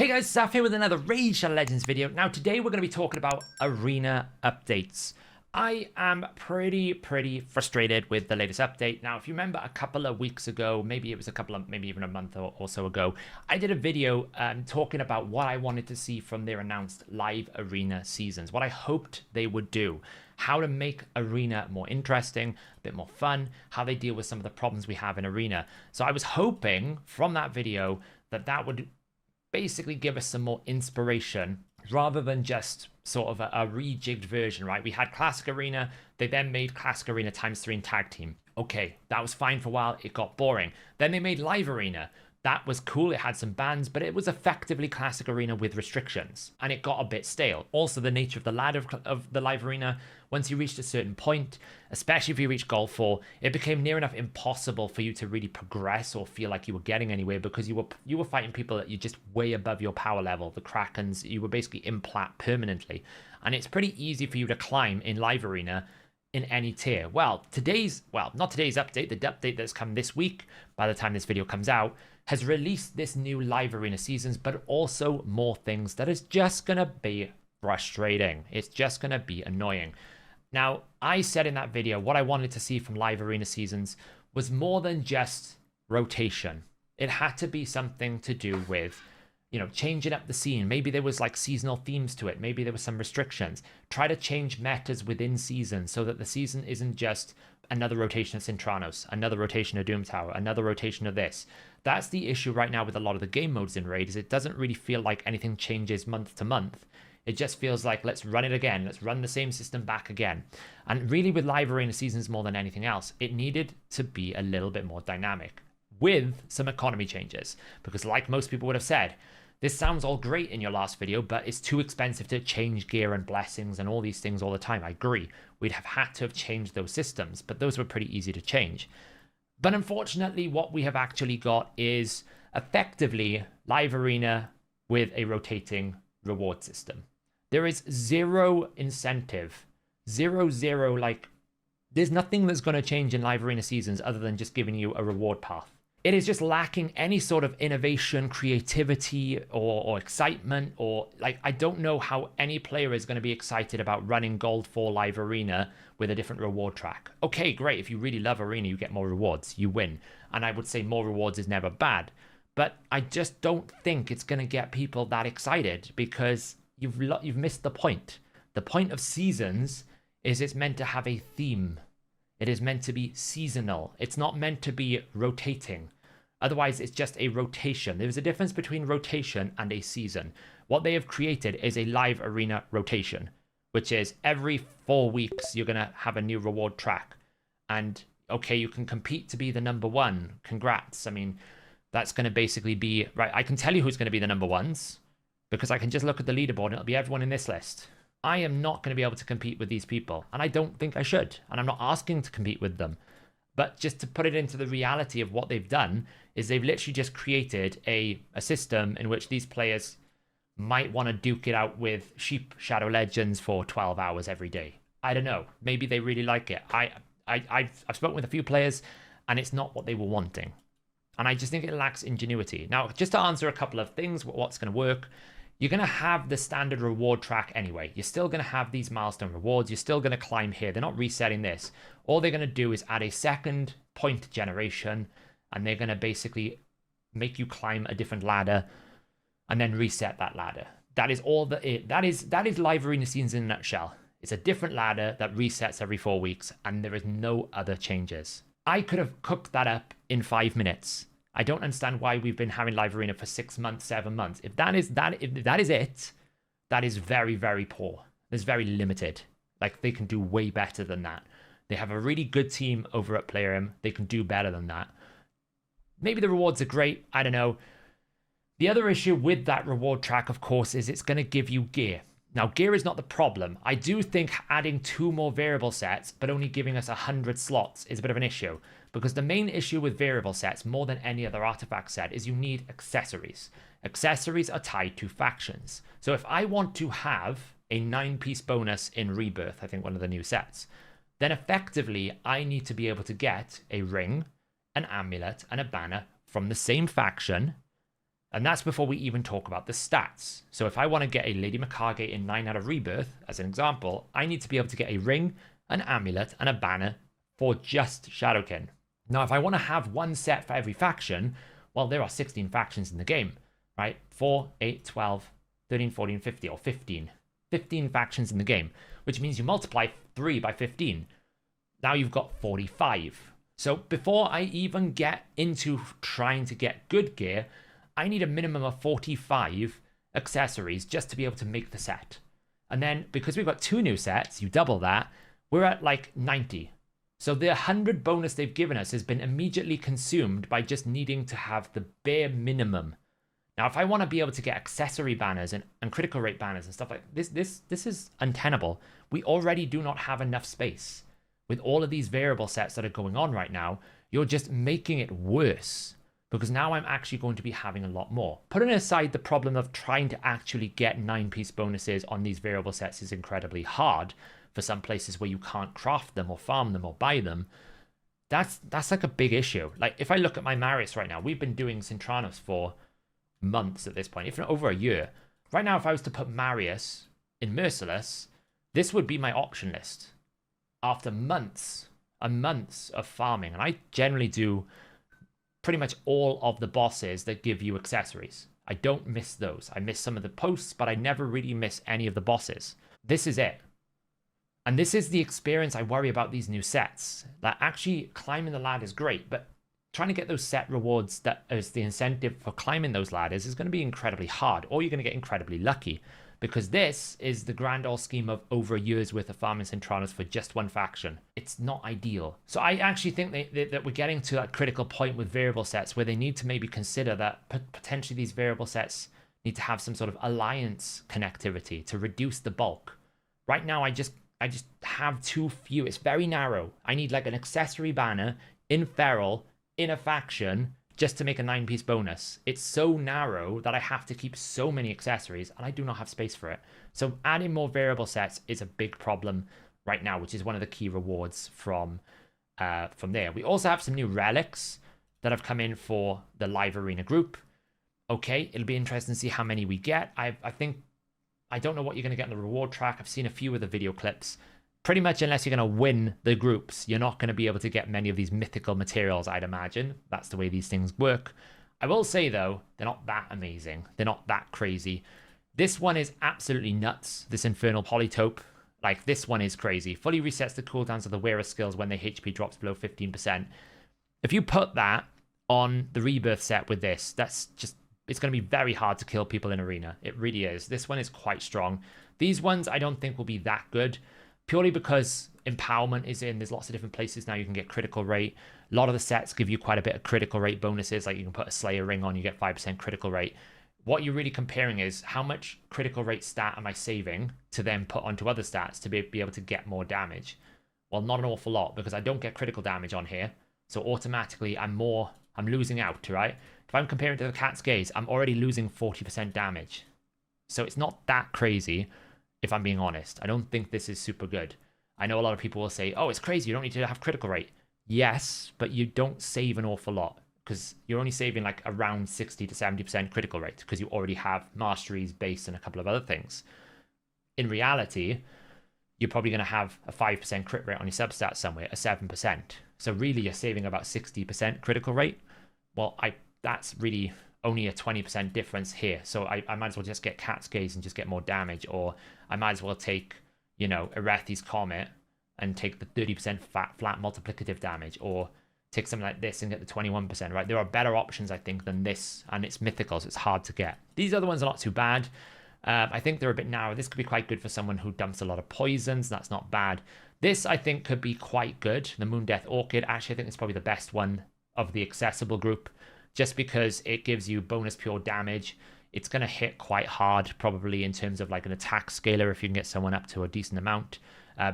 Hey guys, Saf here with another Raid Shadow Legends video. Now today we're going to be talking about arena updates. I am pretty frustrated with the latest update. Now if you remember a couple of weeks ago, maybe it was maybe even a month or so ago, I did a video talking about what I wanted to see from their announced live arena seasons, what I hoped they would do, how to make arena more interesting, a bit more fun, how they deal with some of the problems we have in arena. So I was hoping from that video that would basically give us some more inspiration rather than just sort of a rejigged version, right? We had Classic Arena, they then made Classic Arena ×3 in Tag Team. Okay, that was fine for a while, it got boring. Then they made Live Arena. That was cool, it had some bans, but it was effectively Classic Arena with restrictions, and it got a bit stale. Also, the nature of the ladder of the Live Arena, once you reached a certain point, especially if you reached Gold 4, it became near enough impossible for you to really progress or feel like you were getting anywhere because you were fighting people that you're just way above your power level. The Krakens, you were basically in plat permanently, and it's pretty easy for you to climb in Live Arena in any tier. Well, not today's update, the update that's come this week, by the time this video comes out, has released this new live arena seasons, but also more things that is just gonna be frustrating. It's just gonna be annoying. Now, I said in that video, what I wanted to see from live arena seasons was more than just rotation. It had to be something to do with, you know, changing up the scene. Maybe there was like seasonal themes to it. Maybe there was some restrictions. Try to change metas within seasons so that the season isn't just another rotation of Cintranos, another rotation of Doom Tower, another rotation of this. That's the issue right now with a lot of the game modes in Raid, is it doesn't really feel like anything changes month to month. It just feels like, let's run it again. Let's run the same system back again. And really with live arena seasons more than anything else, it needed to be a little bit more dynamic with some economy changes. Because like most people would have said, this sounds all great in your last video, but it's too expensive to change gear and blessings and all these things all the time. I agree. We'd have had to have changed those systems, but those were pretty easy to change. But unfortunately, what we have actually got is effectively live arena with a rotating reward system. There is zero incentive, zero, like, there's nothing that's going to change in live arena seasons other than just giving you a reward path. It is just lacking any sort of innovation, creativity, or excitement, or like, I don't know how any player is going to be excited about running Gold 4 live arena with a different reward track. Okay, great. If you really love arena, you get more rewards, you win. And I would say more rewards is never bad. But I just don't think it's going to get people that excited because you've missed the point. The point of seasons is it's meant to have a theme. It is meant to be seasonal. It's not meant to be rotating. Otherwise, it's just a rotation. There's a difference between rotation and a season. What they have created is a live arena rotation, which is every 4 weeks, you're going to have a new reward track. And okay, you can compete to be the number one. Congrats. I mean, that's going to basically be, right, I can tell you who's going to be the number ones because I can just look at the leaderboard and it'll be everyone in this list. I am not going to be able to compete with these people, and I don't think I should. And I'm not asking to compete with them. But just to put it into the reality of what they've done is they've literally just created a system in which these players might want to duke it out with Sheep Shadow Legends for 12 hours every day. I don't know. Maybe they really like it. I've spoken with a few players, and it's not what they were wanting. And I just think it lacks ingenuity. Now, just to answer a couple of things, what's going to work, you're going to have the standard reward track anyway. You're still going to have these milestone rewards. You're still going to climb here. They're not resetting this. All they're going to do is add a second point generation, and they're going to basically make you climb a different ladder and then reset that ladder. That is all that is live arena scenes in a nutshell. It's a different ladder that resets every 4 weeks, and there is no other changes. I could have cooked that up in 5 minutes. I don't understand why we've been having live arena for 6 months, 7 months. If that is it, that is very poor. It's very limited. Like, they can do way better than that. They have a really good team over at Playrim. They can do better than that. Maybe the rewards are great. I don't know. The other issue with that reward track, of course, is it's going to give you gear. Now, gear is not the problem. I do think adding 2 more variable sets, but only giving us 100 slots is a bit of an issue. Because the main issue with variable sets, more than any other artifact set, is you need accessories. Accessories are tied to factions. So if I want to have a 9-piece bonus in Rebirth, I think one of the new sets, then effectively I need to be able to get a ring, an amulet, and a banner from the same faction And that's before we even talk about the stats. So if I want to get a Lady Mikage in 9 out of Rebirth, as an example, I need to be able to get a ring, an amulet, and a banner for just Shadowkin. Now, if I want to have one set for every faction, well, there are 16 factions in the game, right? 4, 8, 12, 13, 14, 15, or 15. 15 factions in the game, which means you multiply 3 by 15. Now you've got 45. So before I even get into trying to get good gear, I need a minimum of 45 accessories just to be able to make the set. And then because we've got 2 new sets, you double that, we're at like 90. So the 100 bonus they've given us has been immediately consumed by just needing to have the bare minimum. Now, if I want to be able to get accessory banners and critical rate banners and stuff like this, this is untenable. We already do not have enough space. With all of these variable sets that are going on right now, you're just making it worse. Because now I'm actually going to be having a lot more. Putting aside the problem of trying to actually get 9-piece bonuses on these variable sets is incredibly hard for some places where you can't craft them or farm them or buy them. That's like a big issue. Like if I look at my Marius right now, we've been doing Cintranos for months at this point, if not over a year. Right now, if I was to put Marius in Merciless, this would be my option list. After months and months of farming, and I generally do pretty much all of the bosses that give you accessories. I don't miss those. I miss some of the posts, but I never really miss any of the bosses. This is it. And this is the experience I worry about these new sets. That actually climbing the ladder is great, but trying to get those set rewards that is the incentive for climbing those ladders is going to be incredibly hard, or you're going to get incredibly lucky. Because this is the grand old scheme of over a year's worth of farming Cintranos for just one faction. It's not ideal. So I actually think that we're getting to that critical point with variable sets where they need to maybe consider that potentially these variable sets need to have some sort of alliance connectivity to reduce the bulk. Right now, I just have too few. It's very narrow. I need like an accessory banner in Feral, in a faction, just to make a 9-piece bonus. It's so narrow that I have to keep so many accessories, and I do not have space for it. So adding more variable sets is a big problem right now, which is one of the key rewards from there. We also have some new relics that have come in for the live arena group. Okay, it'll be interesting to see how many we get. I don't know what you're going to get in the reward track. I've seen a few of the video clips. Pretty much unless you're going to win the groups, you're not going to be able to get many of these mythical materials, I'd imagine. That's the way these things work. I will say, though, they're not that amazing. They're not that crazy. This one is absolutely nuts, this Infernal Polytope. Like, this one is crazy. Fully resets the cooldowns of the wearer skills when their HP drops below 15%. If you put that on the Rebirth set with this, that's just... it's going to be very hard to kill people in Arena. It really is. This one is quite strong. These ones I don't think will be that good. Purely because empowerment is in, there's lots of different places now you can get critical rate. A lot of the sets give you quite a bit of critical rate bonuses, like you can put a Slayer ring on, you get 5% critical rate. What you're really comparing is how much critical rate stat am I saving to then put onto other stats to be able to get more damage? Well, not an awful lot, because I don't get critical damage on here. So automatically I'm losing out, right? If I'm comparing to the Cat's Gaze, I'm already losing 40% damage. So it's not that crazy. If I'm being honest, I don't think this is super good. I know a lot of people will say, oh, it's crazy, you don't need to have critical rate. Yes, but you don't save an awful lot because you're only saving like around 60 to 70% critical rate because you already have masteries, base, and a couple of other things. In reality, you're probably going to have a 5% crit rate on your substats somewhere, a 7%. So really you're saving about 60% critical rate. Well, that's really only a 20% difference here. So I might as well just get Cat's Gaze and just get more damage, or I might as well take, you know, Erethi's Comet and take the 30% flat multiplicative damage, or take something like this and get the 21%, right? There are better options, I think, than this, and it's mythical, so it's hard to get. These other ones are not too bad. I think they're a bit narrow. This could be quite good for someone who dumps a lot of poisons. That's not bad. This, I think, could be quite good. The Moon Death Orchid, actually, I think it's probably the best one of the accessible group, just because it gives you bonus pure damage. It's going to hit quite hard, probably in terms of like an attack scaler if you can get someone up to a decent amount.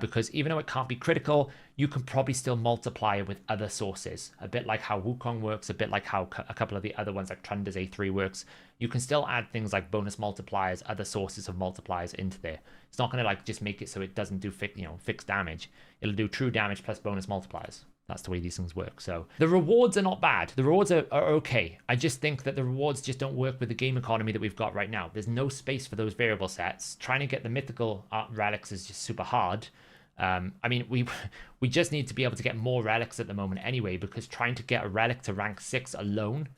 Because even though it can't be critical, you can probably still multiply it with other sources. A bit like how Wukong works, a bit like how a couple of the other ones like Trunder's A3 works. You can still add things like bonus multipliers, other sources of multipliers into there. It's not going to like just make it so it doesn't do fixed damage. It'll do true damage plus bonus multipliers. That's the way these things work. So the rewards are not bad. The rewards are okay. I just think that the rewards just don't work with the game economy that we've got right now. There's no space for those variable sets. Trying to get the mythical relics is just super hard. I mean, we just need to be able to get more relics at the moment anyway, because trying to get a relic to rank 6 alone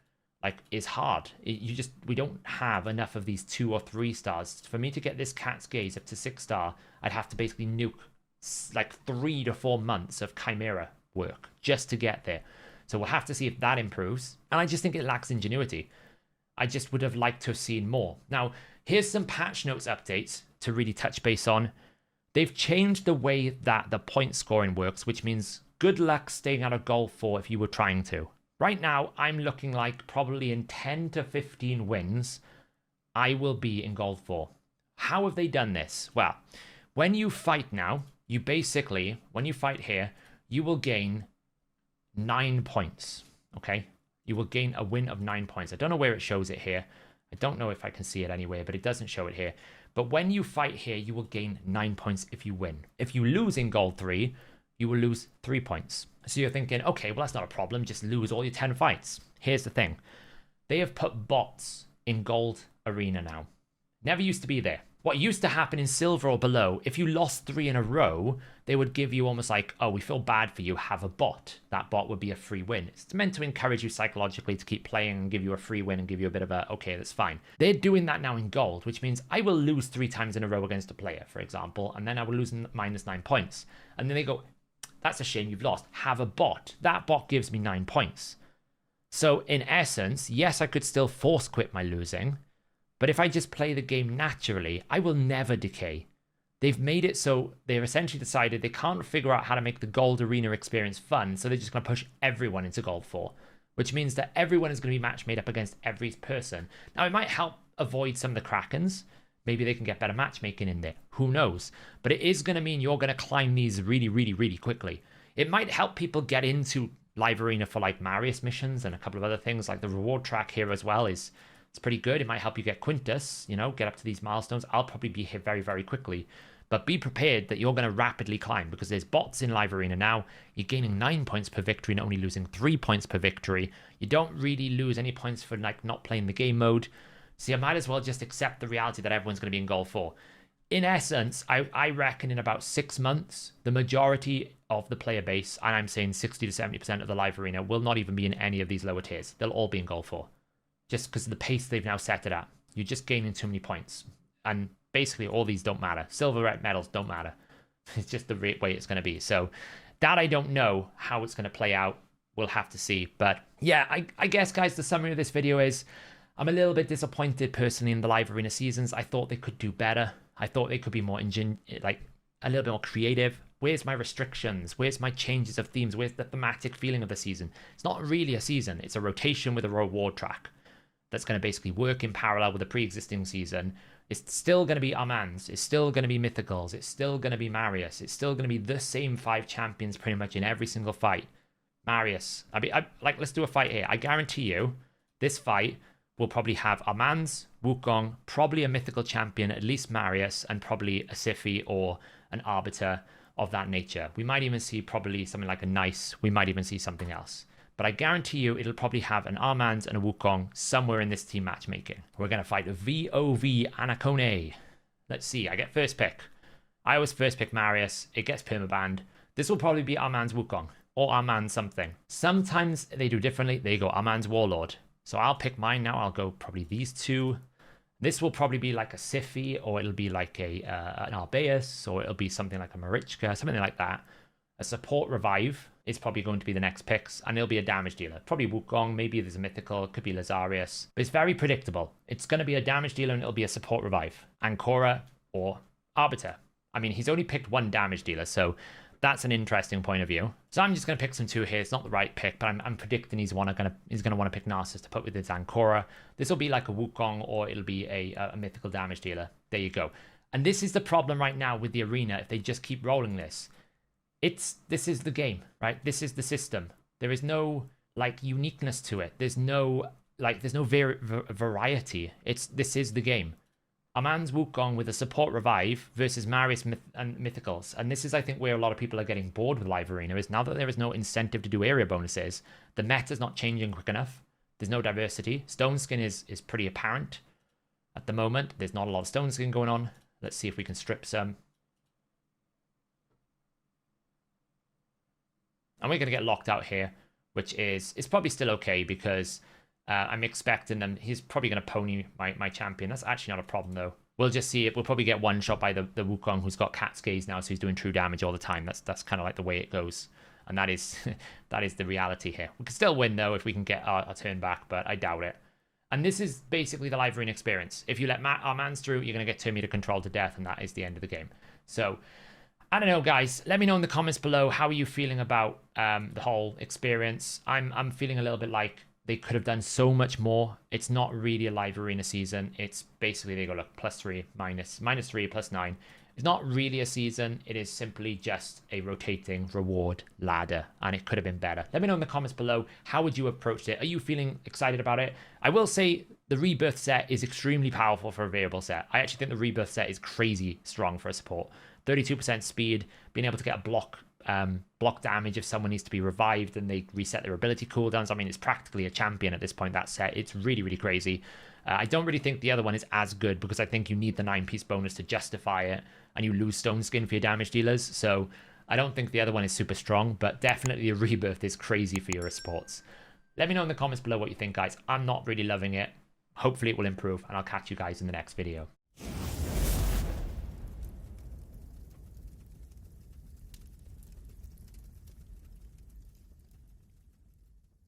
is hard. We don't have enough of these 2 or 3 stars. For me to get this Cat's Gaze up to 6 star, I'd have to basically nuke 3 to 4 months of Chimera work just to get there. So we'll have to see if that improves. And I just think it lacks ingenuity. I just would have liked to have seen more. Now, here's some patch notes updates to really touch base on. They've changed the way that the point scoring works, which means good luck staying out of Gold 4 if you were trying to. Right now, I'm looking like probably in 10 to 15 wins, I will be in Gold 4. How have they done this? Well, when you fight now, you basically, when you fight here, you will gain 9 points, okay? You will gain a win of 9 points. I don't know where it shows it here. I don't know if I can see it anywhere, but it doesn't show it here. But when you fight here, you will gain 9 points if you win. If you lose in Gold 3, you will lose 3 points. So you're thinking, okay, well, that's not a problem. Just lose all your 10 fights. Here's the thing. They have put bots in Gold Arena now. Never used to be there. What used to happen in Silver or below, if you lost 3 in a row, they would give you almost like, oh, we feel bad for you, have a bot. That bot would be a free win. It's meant to encourage you psychologically to keep playing and give you a free win and give you a bit of a, okay, that's fine. They're doing that now in Gold, which means I will lose 3 times in a row against a player, for example, and then I will lose -9 points. And then they go, that's a shame you've lost. Have a bot. That bot gives me 9 points. So in essence, yes, I could still force quit my losing, but if I just play the game naturally, I will never decay. They've made it so they've essentially decided they can't figure out how to make the Gold Arena experience fun, so they're just going to push everyone into Gold 4, which means that everyone is going to be match made up against every person. Now, it might help avoid some of the Krakens. Maybe they can get better matchmaking in there. Who knows? But it is going to mean you're going to climb these really, really, really quickly. It might help people get into Live Arena for Marius missions and a couple of other things. Like the reward track here as well it's pretty good. It might help you get Quintus, get up to these milestones. I'll probably be here very, very quickly. But be prepared that you're going to rapidly climb because there's bots in Live Arena now. You're gaining 9 points per victory and only losing 3 points per victory. You don't really lose any points for not playing the game mode. So you might as well just accept the reality that everyone's going to be in Gold 4. In essence, I reckon in about 6 months, the majority of the player base, and I'm saying 60 to 70% of the Live Arena, will not even be in any of these lower tiers. They'll all be in Gold 4. Just because of the pace they've now set it at. You're just gaining too many points. And basically all these don't matter. Silver medals don't matter. It's just the way it's going to be. So that I don't know how it's going to play out. We'll have to see. But yeah, I guess, guys, the summary of this video is I'm a little bit disappointed personally in the Live Arena seasons. I thought they could do better. I thought they could be more a little bit more creative. Where's my restrictions? Where's my changes of themes? Where's the thematic feeling of the season? It's not really a season. It's a rotation with a reward track that's going to basically work in parallel with the pre-existing season. It's still going to be Armands. It's still going to be Mythicals. It's still going to be Marius. It's still going to be the same 5 champions pretty much in every single fight. Marius. Let's do a fight here. I guarantee you this fight will probably have Armands, Wukong, probably a mythical champion, at least Marius, and probably a Siphi or an Arbiter of that nature. We might even see probably something like a Nice. We might even see something else. But I guarantee you it'll probably have an Armands and a Wukong somewhere in this team matchmaking. We're going to fight VOV Anacone. Let's see. I get first pick. I always first pick Marius. It gets permabanned. This will probably be Armands Wukong or Armands something. Sometimes they do differently. They go Armands Warlord. So I'll pick mine now. I'll go probably these 2. This will probably be like a Siphi, or it'll be like an Arbaeus, or it'll be something like a Marichka, something like that. A support revive is probably going to be the next picks, and it'll be a damage dealer. Probably Wukong, maybe there's a mythical, it could be Lazarius. But it's very predictable. It's going to be a damage dealer and it'll be a support revive. Ancora or Arbiter. I mean, he's only picked 1 damage dealer, so that's an interesting point of view. So I'm just going to pick some 2 here. It's not the right pick, but I'm predicting he's going to want to pick Narcissus to put with his Ancora. This will be like a Wukong, or it'll be a mythical damage dealer. There you go. And this is the problem right now with the arena. If they just keep rolling this, this is the game, right? This is the system. There is no uniqueness to it. There's no variety. This is the game. Aman's Wukong with a support revive versus Marius and Mythicals. And this is, I think, where a lot of people are getting bored with Live Arena, is now that there is no incentive to do area bonuses, the meta's not changing quick enough. There's no diversity. Stone Skin is pretty apparent at the moment. There's not a lot of Stone Skin going on. Let's see if we can strip some. And we're going to get locked out here, which is probably still okay because I'm expecting them. He's probably going to pony my champion. That's actually not a problem, though. We'll just see it. We'll probably get one shot by the Wukong, who's got Cat's Gaze now, so he's doing true damage all the time. That's kind of like the way it goes. And that is that is the reality here. We can still win, though, if we can get our turn back, but I doubt it. And this is basically the Live Arena experience. If you let our mans through, you're going to get turn meter control to death, and that is the end of the game. So, I don't know, guys. Let me know in the comments below, how are you feeling about the whole experience? I'm feeling a little bit like they could have done so much more. It's not really a Live Arena season. It's basically, they go like +3, -3, +9. It's not really a season. It is simply just a rotating reward ladder, and it could have been better. Let me know in the comments below, how would you approach it? Are you feeling excited about it? I will say the Rebirth set is extremely powerful for a variable set. I actually think the Rebirth set is crazy strong for a support. 32% speed, being able to get a block damage if someone needs to be revived and they reset their ability cooldowns. I mean, it's practically a champion at this point, that set. It's really, really crazy. I don't really think the other one is as good because I think you need the 9-piece bonus to justify it, and you lose Stone Skin for your damage dealers. So I don't think the other one is super strong, but definitely a Rebirth is crazy for your supports. Let me know in the comments below what you think, guys. I'm not really loving it. Hopefully it will improve, and I'll catch you guys in the next video.